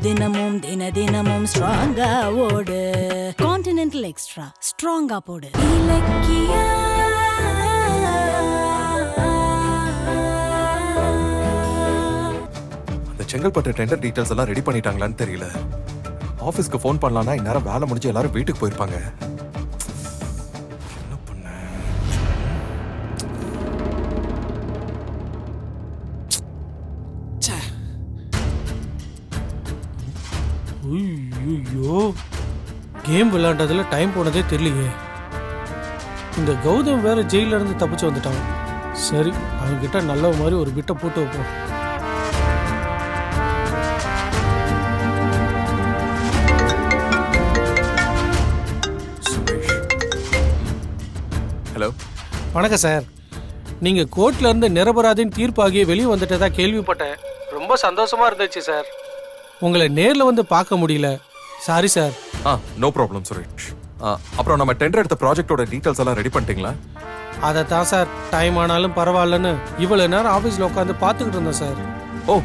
தினமும் தினமும் ஸ்ட்ராங்கா ஓடு. கான்டினென்டல் எக்ஸ்ட்ரா ஸ்ட்ராங்கா போடு. இலக்கியா செங்கல்பட்டு டெண்டர் டீடைல்ஸ் எல்லாம் ரெடி பண்ணிட்டாங்களான்னு தெரியல. ஆபீஸ்க்கு ஃபோன் பண்ணலாம்னா இந்நேரம் வேலை முடிஞ்சு எல்லாரும் வீட்டுக்கு போயிருப்பாங்க. என்ன பண்ண? ஐயோ, கேம் விளையாண்டதுல டைம் போனதே தெரியலையே. இந்த கௌதம் வேற ஜெயில இருந்து தப்பிச்சு வந்துட்டான். சரி, அவன்கிட்ட நல்ல மாதிரி ஒரு பிட்டை போட்டு வைப்போம். ஹலோ, வணக்கம் சார். நீங்க கோர்ட்ல இருந்து நிரபராதின் தீர்ப்பாகிய வெளியே வந்துட்டதா கேள்விப்பட்டேன். ரொம்ப சந்தோஷமா இருந்துச்சு சார். உங்களை நேர்ல வந்து பார்க்க முடியல. Sorry sir. No problem Suresh. அப்புறம் நம்ம டெண்டர் எடுத்த ப்ராஜெக்டோட டீடைல்ஸ் எல்லாம் ரெடி பண்ணிட்டீங்களா? அதை தான் சார், டைம் ஆனாலும் பரவாயில்லன்னு இவ்வளவு நேரம் ஆஃபீஸில் உட்காந்து பார்த்துக்கிட்டு இருந்தேன் சார். ஓ,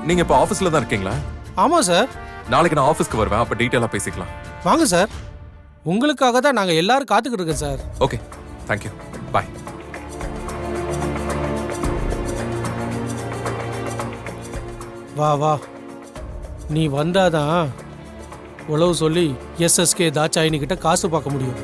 நீங்க இப்போ ஆஃபீஸில் தான் இருக்கீங்களா? ஆமாம் சார். நாளைக்கு நான் ஆஃபீஸ்க்கு வருவேன், அப்போ டீட்டெயிலாக பேசிக்கலாம். வாங்க சார், உங்களுக்காக தான் நாங்கள் எல்லாரும் காத்துக்கிட்டு இருக்கோம் சார். ஓகே, தேங்க்யூ, பாய். வா வா, நீ வந்தாதான் உழவு சொல்லி எஸ்எஸ்கே தாச்சாயினி கிட்ட காசு பார்க்க முடியும்.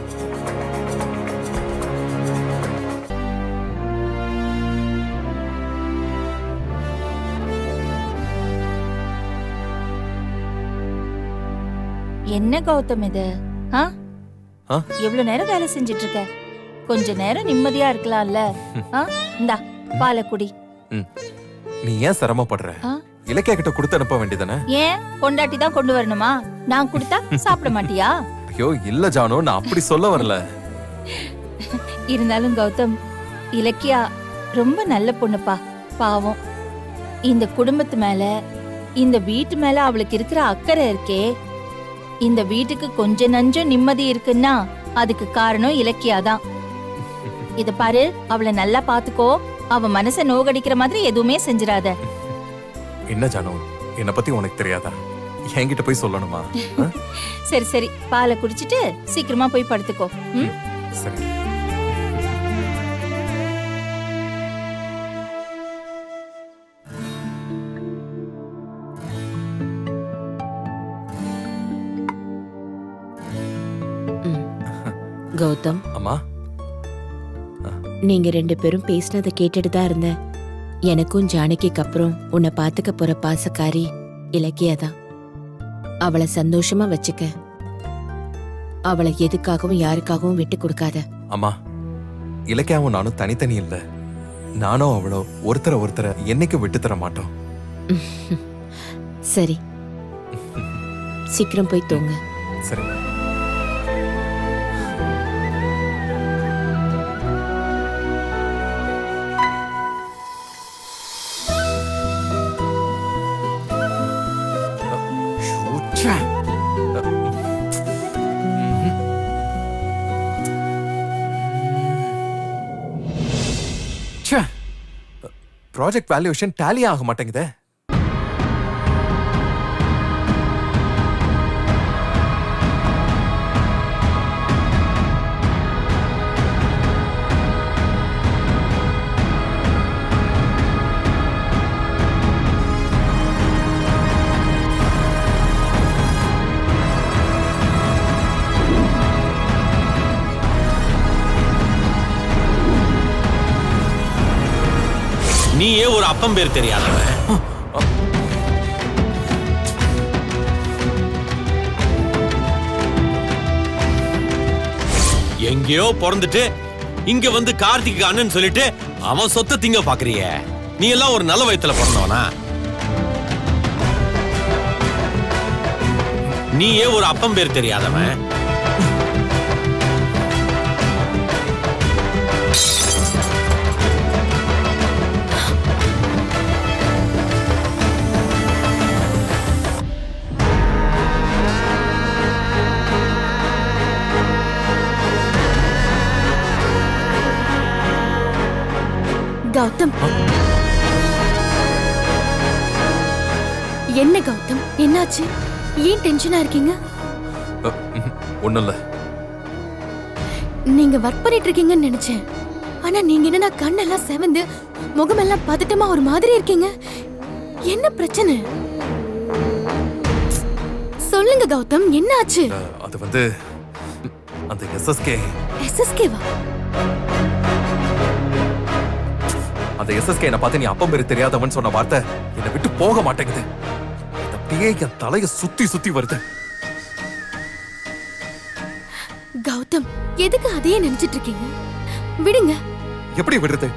என்ன கௌதம் இது? எவ்வளவு நேரம் வேலை செஞ்சிட்டு இருக்க? கொஞ்ச நேரம் நிம்மதியா இருக்கலாம்ல. இந்தா பாலை குடி. நீ ஏன் சிரமப்படுற? இலக்கியா கிட்ட கொடுத்து அனுப்ப வேண்டியதானே? ஏன் பொண்டாட்டி தான் கொண்டு வரணுமா? நான் கொடுத்தா சாப்பிட மாட்டியா? ஐயோ இல்ல ஜானு, நான் அப்படி சொல்ல வரல. இருந்தாலும் கௌதம், இலக்கியா ரொம்ப நல்ல பொண்ணுப்பா. பாவம், இந்த குடும்பத்து மேல இந்த வீட்டு மேல அவளுக்கு இருக்கிற அக்கறை இருக்கே. இந்த வீட்டுக்கு கொஞ்ச நஞ்சம் நிம்மதி இருக்குன்னா அதுக்கு காரணம் இலக்கியாதான். இத பாரு, அவளை நல்லா பாத்துக்கோ. அவ மனச நோகடிக்கிற மாதிரி எதுவுமே செஞ்சிராத. என்ன ஜானு, என்ன பத்தி உனக்கு தெரியாதா? என்கிட்ட போய் சொல்லணுமா? சரி சரி, பாலை குடிச்சிட்டு சீக்கிரமா போய் படுத்துக்கோ. சரி. கௌதம், அம்மா, நீங்க ரெண்டு பேரும் பேசினதை கேட்டுட்டு தான் இருந்தேன். எனக்கும் ஜானகிக்கு அப்புறம் உன்னை பாத்துக்க போற பாசக்காரி இலக்கியா தான். அவளை சந்தோஷமா வச்சுக்க. அவளை எதுக்காகவும் யாருக்காகவும் விட்டு கொடுக்காத. அம்மா, இலக்கியாவும் நானும் தனித்தனி இல்ல. நானும் அவளோ ஒருத்தரை என்னைக்கு விட்டு தர மாட்டோம். சரி, சீக்கிரம் போய் தூங்க. சரி. ப்ராஜெக்ட் வேல்யூவேஷன் டேலி ஆக மாட்டேங்குதே. நீயே ஒரு அப்பம் பேர் தெரியாதவன். எங்கேயோ பிறந்துட்டு இங்க வந்து கார்த்திக் அண்ணன் சொல்லிட்டு அவன் சொத்தை திங்க பாக்குறிய. நீ எல்லாம் ஒரு நல்ல வயத்துல பிறந்தவனா? நீயே ஒரு அப்பம் பேர் தெரியாதவன். கௌதம், என்ன கௌதம், என்னாச்சு? ஏன் டென்ஷனா இருக்கீங்க? ஒண்ணும் இல்ல. நீங்க ஒர்க் பண்ணிட்டு இருக்கீங்கன்னு நினைச்சேன். ஆனா நீங்க என்னன்னா கண்ணெல்லாம் செவந்து முகமெல்லாம் பதட்டமா ஒரு மாதிரி இருக்கீங்க. என்ன பிரச்சனை? சொல்லுங்க கௌதம், என்ன ஆச்சு? அது வந்து அந்த எஸ்எஸ்கே எஸ்எஸ்கேவா? அந்த எஸ்எஸ்கே என்ன பார்த்து நீ அப்பம் பேரு தெரியாதவன் சொன்ன வார்த்தை என்னை விட்டு போக மாட்டேங்குது. அப்படியே என் தலைய சுத்தி சுத்தி வருது. கௌதம், எதுக்கு அதையே நினைச்சிட்டு இருக்கீங்க? விடுங்க. எப்படி விடுறது?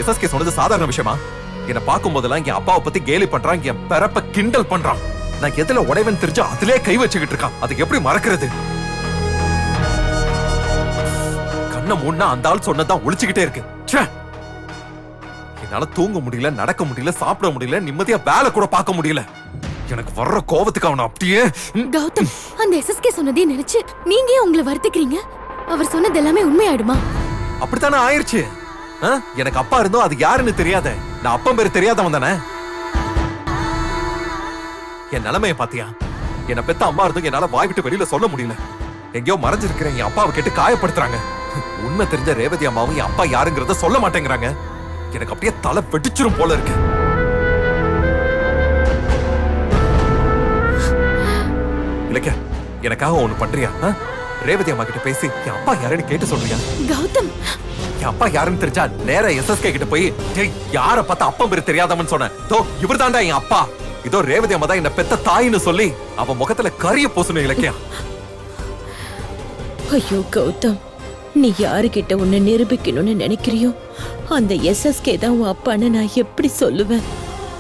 எஸ்எஸ்கே சொன்னது சாதாரண விஷயமா? என்ன பார்க்கும் போதெல்லாம் என் அப்பாவை பத்தி கேலி பண்றான், என் பிறப்ப கிண்டல் பண்றான். நான் எதுல உடைவன் தெரிஞ்சு அதிலே கை வச்சுக்கிட்டு இருக்கான். அது எப்படி மறக்கிறது? கண்ணை மூடனா அந்த ஆள் சொன்னதான் ஒளிச்சுக்கிட்டே இருக்கு. என்னால தூங்க முடியல, நடக்க முடியல, சாப்பிட முடியல, நிம்மதியா வேலை கூட பார்க்க முடியல. எனக்கு வர்ற கோவத்துக்கு அவனை அப்படியே. கௌதம், அந்த எஸ்எஸ்கே சொன்னதே நினைச்சு நீங்க ஏன் உங்களை வருத்திக்கிறீங்க? அவர் சொன்னது எல்லாமே உண்மையாயிடுமா? அப்படித்தானே ஆயிருச்சு. எனக்கு அப்பா இருந்தோ அது யாருன்னு தெரியாத. நான் அப்பன் பேரு தெரியாதவன் தானே. என் நிலைமைய பாத்தியா? என்ன பெத்த அம்மா இருந்தும் என்னால வாய் விட்டு வெளியில சொல்ல முடியல. எங்கேயோ மறைஞ்சிருக்கிறேன் என் அப்பாவை கேட்டு காயப்படுத்துறாங்க. உண்மை தெரிஞ்ச ரேவதி அம்மாவும் என் அப்பா யாருங்கிறத சொல்ல மாட்டேங்கிறாங்க. எனக்கு அப்படியே தலை வெடிச்சிரும் போல இருக்கு. இல்லக்க, எனக்காக ஒண்ணு பண்றியா? ரேவதி அம்மா கிட்ட பேசி என் அப்பா யாருன்னு கேட்டு சொல்றியா? கௌதம், என் அப்பா யாருன்னு தெரிஞ்சா நேரா எஸ்எஸ்கே கிட்ட போய் யார பார்த்தா அப்பா பேரு தெரியாதவன் சொன்னேன். இவர் தாண்டா என் அப்பா. இதோ ரேவதி அம்மா தான் என்ன பெத்த தாயின்னு சொல்லி அவன் முகத்துல கரிய பூசணும் இலக்கியா. ஐயோ கௌதம், நீ யாருகிட்ட உன்னை நிரூபிக்கணும்னு நினைக்கிறியோ அந்த எஸ்எஸ்கே தான் உன் அப்பான்னு நான் எப்படி சொல்லுவேன்?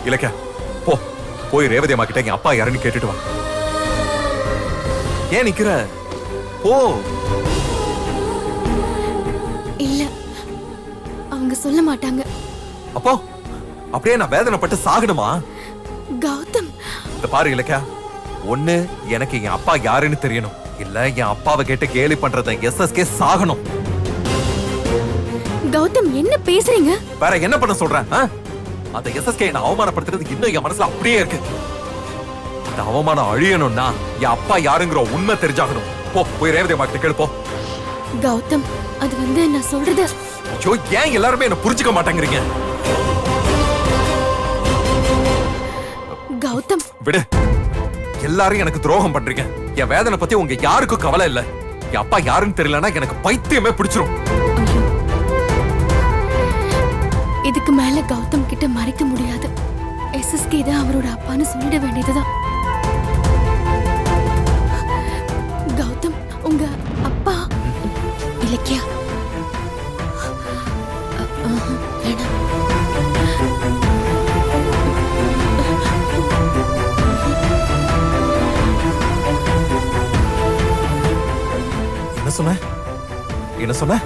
இலக்கியா, போய் ரேவதி அம்மா கிட்ட என் அப்பா யாருன்னு கேட்டுட்டு வா. ஏன் நிக்கிற? போ. இல்ல, அவங்க சொல்ல மாட்டாங்க. அப்போ அப்படியே நான் வேதனைப்பட்டு சாகணுமா? கௌதம், இந்த பாரு இலக்கியா, ஒண்ணு எனக்கு என் அப்பா யாருன்னு தெரியணும், இல்ல என் அப்பாவை கேட்டு கேலி பண்றத எஸ்எஸ்கே சாகணும். கௌதம், என்ன பேசுறீங்க? வேற என்ன பண்ண சொல்றேன்? அந்த எஸ்எஸ்கே என்ன அவமானப்படுத்துறது இன்னும் என் மனசுல அப்படியே இருக்கு. அந்த அவமானம் அழியணும்னா என் அப்பா யாருங்கிற உண்மை தெரிஞ்சாகணும். போய் ரேவதி அம்மா கிட்ட கேளு போ. கௌதம், அது வந்து நான் சொல்றது. ஐயோ, ஏன் எல்லாருமே என்ன புரிஞ்சுக்க மாட்டேங்கிறீங்க? கௌதம், விடு. எல்லாரும் எனக்கு துரோகம் பண்றீங்க. என் வேதனை பத்தி உங்க யாருக்கும் கவலை இல்ல. என் அப்பா யாருன்னு தெரியலன்னா எனக்கு பைத்தியமே பிடிச்சிரும். இதுக்கு மேல கௌதம் கிட்ட மறைக்க முடியாது. எஸ்எஸ்கே தான் அவரோட அப்பான்னு சொல்லிட வேண்டியதுதான். கௌதம், உங்க அப்பா? இலக்கியா, வேணாம். என்ன சொன்ன? என்ன சொன்ன?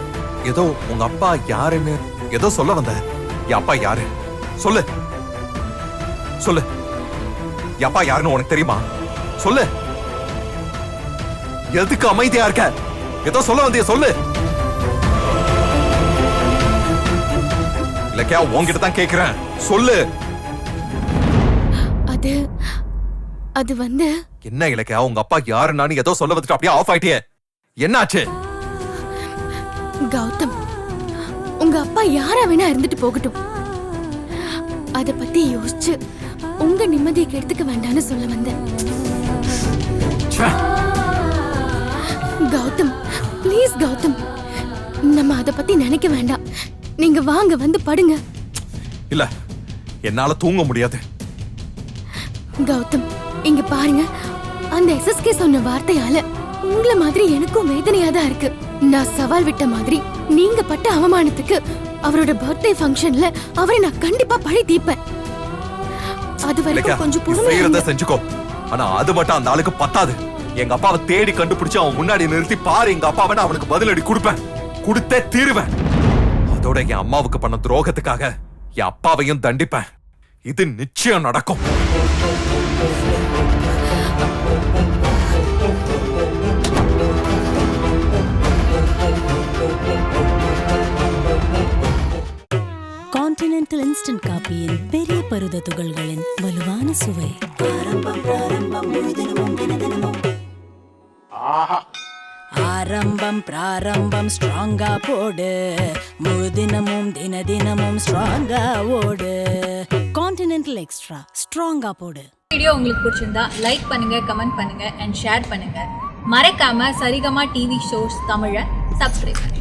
ஏதோ உங்க அப்பா யாருன்னு ஏதோ சொல்ல வந்த. என் அப்பா யாரு? சொல்லு சொல்லு. என் அப்பா யாருன்னு உனக்கு தெரியுமா? சொல்லு. எதுக்கு அமைதியா இருக்க? ஏதோ சொல்ல வந்திய சொல்லு. இல்லக்கா, உன்கிட்ட தான் கேக்குறேன், சொல்லு. அது வந்து என்ன இலக்கியா, உங்க அப்பா யாருன்னு ஏதோ சொல்ல வந்துட்டு அப்படியே ஆஃப் ஆயிட்டியே. என்னாச்சு? கௌதம், உங்க அப்பா யாரா வேணா இருந்துட்டு போகட்டும். அத பத்தி யோசிச்சு உங்க நிம்மதியை கெடுத்துக்க வேண்டாம்னு சொல்ல வந்தேன். கௌதம், ப்ளீஸ் கௌதம், நம்ம அத பத்தி நினைக்க வேண்டாம். நீங்க வாங்க, வந்து படுங்க. இல்ல, என்னால தூங்க முடியாது. கௌதம், இங்க பாருங்க, அந்த எஸ்எஸ்கே சொன்ன வார்த்தையால உங்கள மாதிரி எனக்கும் வேதனையா தான் இருக்கு. நான் சவால் விட்ட மாதிரி நீங்க பட்ட அவமானத்துக்கு அவரோட பர்த்டே ஃபங்க்ஷன்ல அவரை நான் கண்டிப்பா பழி தீர்ப்பேன். அது வரைக்கும் கொஞ்சம் பொறுமையா செஞ்சுக்கோ. ஆனா அது மட்டும் அந்த ஆளுக்கு பத்தாது. எங்க அப்பாவை தேடி கண்டுபிடிச்சு அவன் முன்னாடி நிறுத்தி பாரு, எங்க அப்பாவை நான் அவனுக்கு பதிலடி கொடுப்பேன், கொடுத்தே தீருவேன். அதோட என் அம்மாவுக்கு பண்ண துரோகத்துக்காக என் அப்பாவையும் தண்டிப்பேன். இது நிச்சயம் நடக்கும். கான்டினென்டல் இன்ஸ்டன்ட் காப்பியின் பெரிய பருத துகள்களின் வலுவான சுவை. ஆரம்பம் பிராரம்பம் முழு தினமும் தினதினமும். ஆரம்பம் பிராரம்பம் ஸ்ட்ராங்கா போடு, முழு தினமும் தினதினமும் ஸ்ட்ராங்கா ஓடு. கான்டினென்டல் எக்ஸ்ட்ரா ஸ்ட்ராங்கா போடு. வீடியோ உங்களுக்கு பிடிச்சிருந்தா லைக் பண்ணுங்க, கமெண்ட் பண்ணுங்க அண்ட் ஷேர் பண்ணுங்க. மறக்காம சரிகமா டிவி ஷோஸ் தமிழை சப்ஸ்கிரைப் பண்ணுங்க.